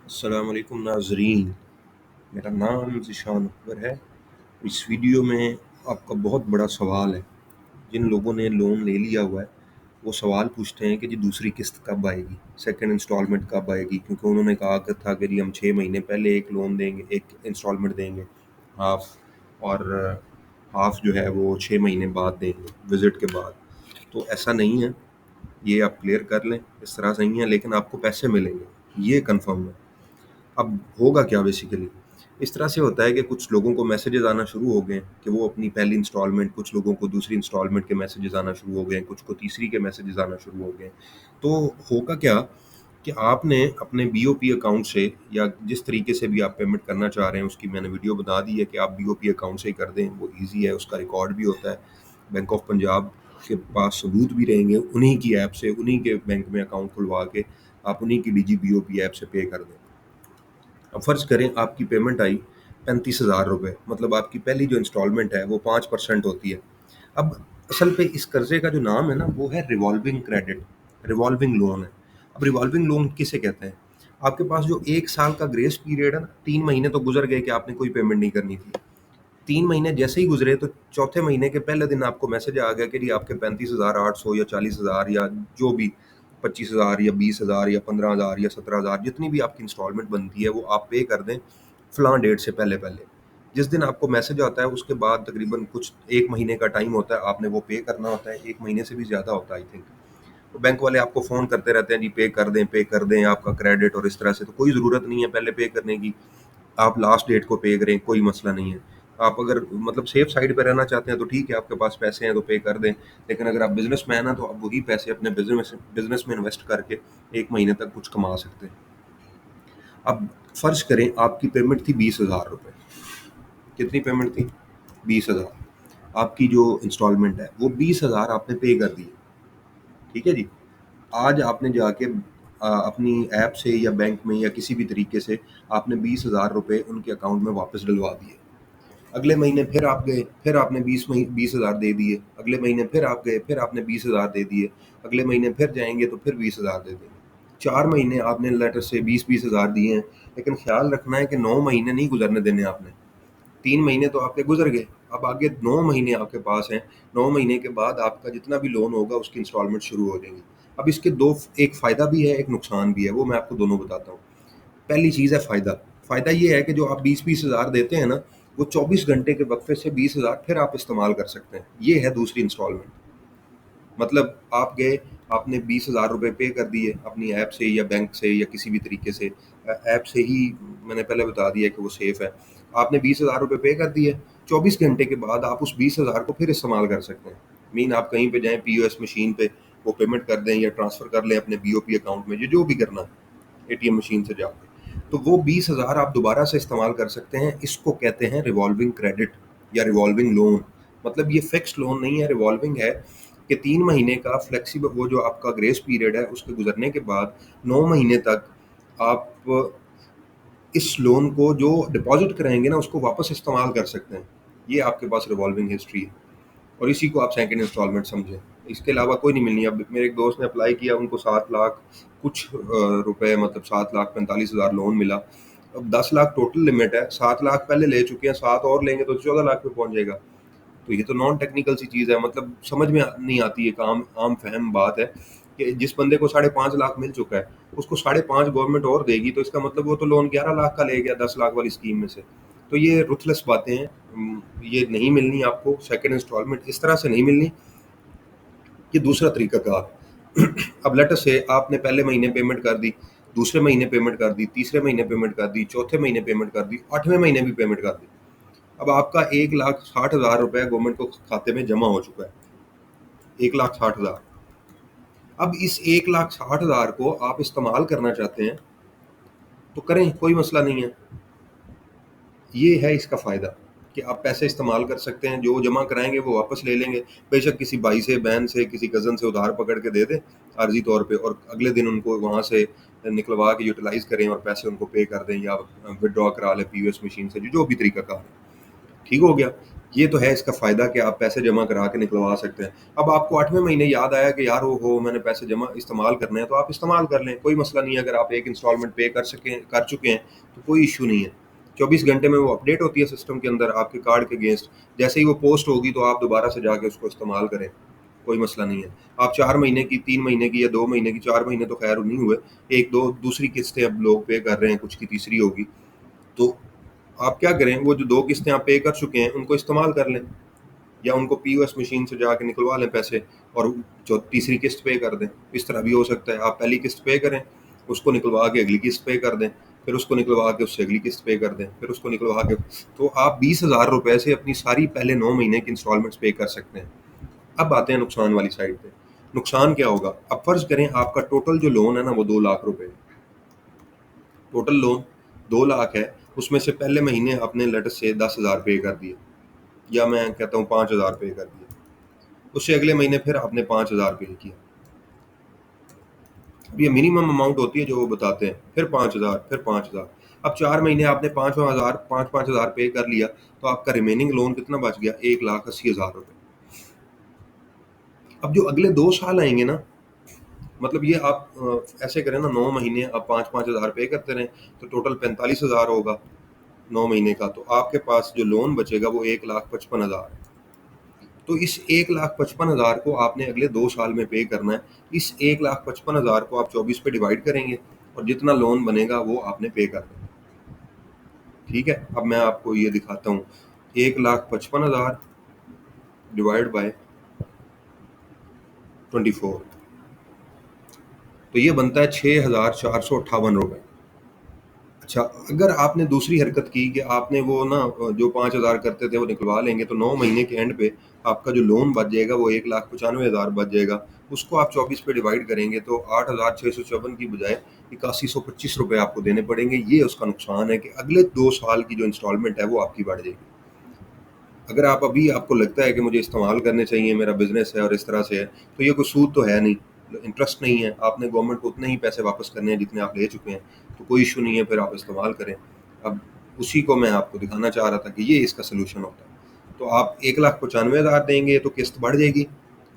अस्सलाम वालेकुम नाज़रीन। मेरा नाम ज़ीशान अकबर है। इस वीडियो में आपका बहुत बड़ा सवाल है। जिन लोगों ने लोन ले लिया हुआ है, वो सवाल पूछते हैं कि जी दूसरी किस्त कब आएगी? सेकंड इंस्टॉलमेंट कब आएगी? क्योंकि उन्होंने कहा कि था कि जी हम 6 महीने पहले एक लोन देंगे, एक इंस्टॉलमेंट देंगे, हाफ़, और हाफ़ जो है वो 6 महीने बाद देंगे, विज़िट के बाद। तो ऐसा नहीं है, ये आप क्लियर कर लें, इस तरह से नहीं है, लेकिन आपको पैसे मिलेंगे, ये कन्फर्म है। अब होगा क्या बेसिकली? इस तरह से होता है कि कुछ लोगों को मैसेजेस आना शुरू हो गए हैं कि वो अपनी पहली इंस्टॉलमेंट, कुछ लोगों को दूसरी इंस्टॉलमेंट के मैसेजेस आना शुरू हो गए हैं, कुछ को तीसरी के मैसेजेस आना शुरू हो गए हैं। तो होगा क्या कि आपने अपने बीओपी अकाउंट से या जिस तरीके से भी आप पेमेंट करना चाह रहे हैं, उसकी मैंने वीडियो बना दी है कि आप बीओपी अकाउंट से ही कर दें, वो ईज़ी है, उसका रिकॉर्ड भी होता है। बैंक ऑफ पंजाब के पास सबूत भी रहेंगे, उन्हीं की ऐप से, उन्हीं के बैंक में अकाउंट खुलवा के आप उन्हीं की डिजी बीओपी ऐप से पे कर दें। अब फ़र्ज़ करें आपकी पेमेंट आई 35,000 रुपए, मतलब आपकी पहली जो इंस्टॉलमेंट है वो 5% होती है। अब असल पे इस कर्ज़े का जो नाम है ना, वो है रिवॉल्विंग क्रेडिट, रिवॉल्विंग लोन है। अब रिवॉल्विंग लोन किसे कहते हैं? आपके पास जो 1 साल का ग्रेस पीरियड है ना, 3 महीने तो गुज़र गए कि आपने कोई पेमेंट नहीं करनी थी। 3 महीने जैसे ही गुज़रे तो चौथे महीने के पहले दिन आपको मैसेज आ गया कि जी आपके 35,800 या 40,000 या जो भी 25,000 या 20,000 या 15,000 या 17,000 जितनी भी आपकी इंस्टॉलमेंट बनती है वो आप पे कर दें फ़लाँ डेट से पहले-पहले। जिस दिन आपको मैसेज आता है उसके बाद तकरीबन कुछ 1 महीने का टाइम होता है, आपने वो पे करना होता है, 1 महीने से भी ज़्यादा होता है आई थिंक। तो बैंक वाले आपको फ़ोन करते रहते हैं, जी पे कर दें आपका क्रेडिट, और इस तरह से तो कोई ज़रूरत नहीं है पहले पे करने की। आप लास्ट डेट को पे करें, कोई मसला नहीं है। आप अगर मतलब सेफ साइड पे रहना चाहते हैं तो ठीक है, आपके पास पैसे हैं तो पे कर दें। लेकिन अगर आप बिज़नेसमैन हैं तो आप वही पैसे अपने बिज़नेस में इन्वेस्ट करके 1 महीने तक कुछ कमा सकते हैं। अब फ़र्ज़ करें आपकी पेमेंट थी 20,000 रुपए। कितनी पेमेंट थी? 20,000। आपकी जो इंस्टॉलमेंट है वो 20,000 आपने पे कर दी है। ठीक है जी? आज आपने जाके अपनी ऐप से या बैंक में या किसी भी तरीके से आपने 20,000 रुपए उनके अकाउंट में वापस डलवा दिए। अगले महीने फिर आप गए, फिर आपने 20,000 दे दिए, अगले महीने फिर आप गए, फिर आपने 20,000 दे दिए, अगले महीने फिर जाएँगे तो फिर 20,000 दे देंगे। 4 महीने आपने लेटर से 20-20 हज़ार दिए हैं, लेकिन ख़्याल रखना है कि 9 महीने नहीं गुज़रने देने आपने। 3 महीने तो आपके गुज़र गए, अब आगे 9 महीने आपके पास हैं, 9 महीने के बाद आपका जितना भी लोन होगा उसकी इंस्टॉलमेंट शुरू हो जाएगी। अब इसके 2 एक फ़ायदा भी है, एक नुकसान भी है, वो मैं आपको दोनों बताता हूँ। पहली चीज़ है फ़ायदा। फ़ायदा ये है कि जो आप 20-20 हज़ार देते हैं ना, वो 24 घंटे के वक़्फ़े से 20,000 फिर आप इस्तेमाल कर सकते हैं। ये है दूसरी इंस्टॉलमेंट। मतलब आप गए, आपने 20,000 रुपए पे कर दिए अपनी ऐप से या बैंक से या किसी भी तरीके से। ऐप से ही मैंने पहले बता दिया कि वो सेफ़ है। आपने 20,000 रुपए पे कर दिए, 24 घंटे के बाद आप उस 20,000 को फिर इस्तेमाल कर सकते हैं। मीन आप कहीं पे जाएँ पीओएस मशीन पे, वो पेमेंट कर दें या ट्रांसफ़र कर लें अपने बीओपी अकाउंट में, जो भी करना है, एटीएम मशीन से जाके। तो वो 20,000 आप दोबारा से इस्तेमाल कर सकते हैं। इसको कहते हैं रिवॉल्विंग क्रेडिट या रिवॉल्विंग लोन। मतलब ये फिक्स्ड लोन नहीं है, रिवॉल्विंग है कि 3 महीने का फ्लेक्सिबल वो जो आपका ग्रेस पीरियड है उसके गुज़रने के बाद 9 महीने तक आप इस लोन को जो डिपॉज़िट कराएँगे ना उसको वापस इस्तेमाल कर सकते हैं। ये आपके पास रिवॉल्विंग हिस्ट्री है और इसी को आप सेकंड इंस्टॉलमेंट समझें। इसके अलावा कोई नहीं मिलनी। अब मेरे एक दोस्त ने अप्लाई किया, उनको 7 लाख कुछ रुपए, मतलब 7,45,000 लोन मिला। अब 10 लाख टोटल लिमिट है, 7 लाख पहले ले चुके हैं, 7 और लेंगे तो 14 लाख पे पहुँच जाएगा। तो ये तो नॉन टेक्निकल सी चीज़ है, मतलब समझ में नहीं आती, एक आम आम फ़हम बात है कि जिस बंदे को 5.5 लाख मिल चुका है, उसको 5.5 गवर्नमेंट और देगी, तो इसका मतलब वो तो लोन 11 लाख का ले गया 10 लाख वाली स्कीम में से। तो ये रुथलेस बातें हैं। ये नहीं मिलनी आपको सेकंड इंस्टॉलमेंट, इस तरह से नहीं मिलनी। ये दूसरा तरीकाकार है। अब लेट अस से आपने पहले महीने पेमेंट कर दी, दूसरे महीने पेमेंट कर दी, तीसरे महीने पेमेंट कर दी, चौथे महीने पेमेंट कर दी, 8वें महीने भी पेमेंट कर दी। अब आपका 1,60,000 रुपए गवर्नमेंट को खाते में जमा हो चुका है। 1,60,000। अब इस 1,60,000 को आप इस्तेमाल करना चाहते हैं तो करें, कोई मसला नहीं है। ये है इसका फ़ायदा कि आप पैसे इस्तेमाल कर सकते हैं, जो जमा कराएँगे वो वापस ले लेंगे। बेशक किसी भाई से, बहन से, किसी कज़न से उधार पकड़ के दे दें आर्ज़ी तौर पे, और अगले दिन उनको वहाँ से निकलवा के यूटिलाइज़ करें और पैसे उनको पे कर दें या विथड्रॉ करा लें पीओएस मशीन से, जो भी तरीकाकार है। ठीक हो गया। ये तो है इसका फ़ायदा कि आप पैसे जमा करा के निकलवा सकते हैं। अब आपको 8वें महीने याद आया कि यार ओहो! मैंने पैसे जमा इस्तेमाल करने हैं, तो आप इस्तेमाल कर लें, कोई मसला नहीं है। अगर आप एक इंस्टॉलमेंट पे कर चुके हैं, तो कोई इश्यू नहीं है। 24 घंटे में वो अपडेट होती है सिस्टम के अंदर आपके कार्ड के अगेंस्ट। जैसे ही वो पोस्ट होगी तो आप दोबारा से जाके उसको इस्तेमाल करें, कोई मसला नहीं है। आप 4 महीने की, 3 महीने की या 2 महीने की, 4 महीने तो खैर नहीं हुए, 1-2 दूसरी किस्तें अब लोग पे कर रहे हैं, कुछ की तीसरी होगी। तो आप क्या करें, वो जो 2 किस्तें आप पे कर चुके हैं, उनको इस्तेमाल कर लें। या उनको पीओएस मशीन से जाके निकलवा लें पैसे और जो तीसरी किस्त पे कर दें। इस तरह भी हो सकता है, आप पहली किस्त पे करें, उसको निकलवा के अगली किस्त पे कर दें, फिर उसको निकलवा के उससे अगली किस्त पे कर दें, फिर उसको निकलवा के, तो आप 20,000 रुपए से अपनी सारी पहले 9 महीने की इंस्टॉलमेंट्स पे कर सकते हैं। अब आते हैं नुकसान वाली साइड पे। नुकसान क्या होगा? अब फर्ज करें आपका टोटल जो लोन है ना वो 2 लाख रुपए है। टोटल लोन 2 लाख है, उसमें से पहले महीने आपने लेट से 10,000 पे कर दिए, या मैं कहता हूँ 5,000 पे कर दिए। उससे अगले महीने फिर आपने 5,000 पे किया। अब ये मिनिमम अमाउंट होती है जो वो बताते हैं, फिर 5,000, फिर 5,000। अब 4 महीने आपने 5,000 5-5 हज़ार पे कर लिया, तो आपका रिमेनिंग लोन कितना बच गया? 1,80,000 रुपए। अब जो अगले 2 साल आएँगे ना, मतलब ये आप ऐसे करें ना, 9 महीने आप 5-5 हज़ार पे करते रहें, तो टोटल 45,000 होगा 9 महीने का, तो आपके पास जो लोन बचेगा वो 1,55,000 है। तो इस 1,55,000 को आपने अगले 2 साल में पे करना है। इस 1,55,000 को आप 24 पे डिवाइड करेंगे और जितना लोन बनेगा वो आपने पे कर देना। ठीक है? अब मैं आपको ये दिखाता हूँ। 1,55,000 डिवाइड बाय 24, तो ये बनता है 6,458 रुपए। अच्छा, अगर आपने दूसरी हरकत की कि आपने वो ना जो 5,000 करते थे वो निकलवा लेंगे, तो 9 महीने के एंड पे आपका जो लोन बच जाएगा वो 1,95,000 बच जाएगा। उसको आप 24 पे डिवाइड करेंगे तो 8,654 की बजाय 8,125 रुपए आपको देने पड़ेंगे। ये उसका नुकसान है कि अगले 2 साल की जो इंस्टॉलमेंट है वो आपकी बढ़ जाएगी। अगर आप अभी आपको लगता है कि मुझे इस्तेमाल करने चाहिए, मेरा बिज़नेस है और इस तरह से है, तो ये कोई सूद तो है नहीं, इंटरेस्ट नहीं है, आपने गवर्नमेंट को उतने ही पैसे वापस करने हैं जितने आप ले चुके हैं, तो कोई इश्यू नहीं है, फिर आप इस्तेमाल करें। अब उसी को मैं आपको दिखाना चाह रहा था कि ये इसका सॉल्यूशन होता है। तो आप 1,95,000 देंगे तो किस्त बढ़ जाएगी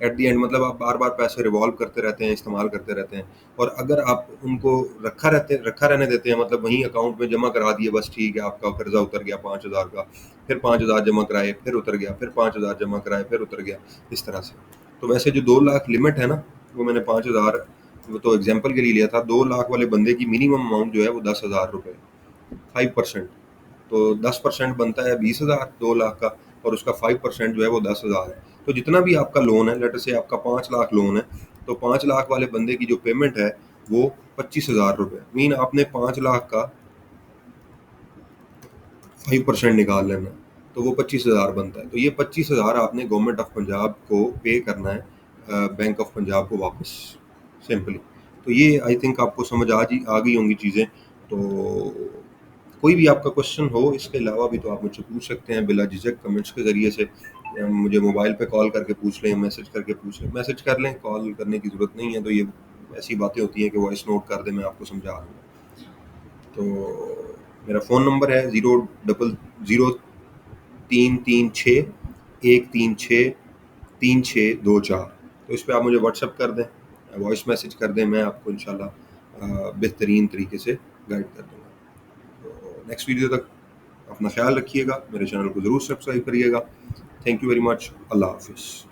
एट द एंड, मतलब आप बार-बार पैसे रिवॉल्व करते रहते हैं, इस्तेमाल करते रहते हैं। और अगर आप उनको रखा रहने देते हैं, मतलब वहीं अकाउंट में जमा करा दिए, बस ठीक है, आपका कर्ज़ा उतर गया 5,000 का, फिर 5,000 जमा कराए, फिर उतर गया, फिर 5,000 जमा कराए, फिर उतर गया, इस तरह से। तो वैसे जो 2 लाख लिमिट है ना, वो मैंने 5,000 वो तो एग्ज़ाम्पल के लिए लिया था। 2 लाख वाले बंदे की मिनिमम अमाउंट जो है वो 10,000 रुपए, 5%। तो 10% बनता है 20,000 2 लाख का, और उसका 5% जो है वो 10,000 है। तो जितना भी आपका लोन है, लेट से आपका 5 लाख लोन है, तो 5 लाख वाले बंदे की जो पेमेंट है वो 25,000 रुपए, मीन आपने 5 लाख का 5% निकाल लेना है, तो वो 25,000 बनता है। तो ये 25,000 आपने गवर्नमेंट ऑफ पंजाब को पे करना है, बैंक ऑफ पंजाब को वापस, सिंपली। तो ये आई थिंक आपको समझ आ गई होंगी चीज़ें। तो कोई भी आपका क्वेश्चन हो इसके अलावा भी तो आप मुझसे पूछ सकते हैं बिला झिझक कमेंट्स के ज़रिए से, या मुझे मोबाइल पे कॉल करके पूछ लें, मैसेज करके पूछ लें। मैसेज कर लें, कॉल करने की ज़रूरत नहीं है, तो ये ऐसी बातें होती हैं कि वॉइस नोट कर दें, मैं आपको समझा दूँगा। तो मेरा फ़ोन नंबर है 0003336 136 3624। तो इस पे आप मुझे व्हाट्सएप कर दें, वॉइस मैसेज कर दें, मैं आपको इंशाल्लाह बेहतरीन तरीके से गाइड कर दूँगा। तो नेक्स्ट वीडियो तक अपना ख्याल रखिएगा, मेरे चैनल को ज़रूर सब्सक्राइब करिएगा। Thank you very much. अल्लाह हाफ़िज़।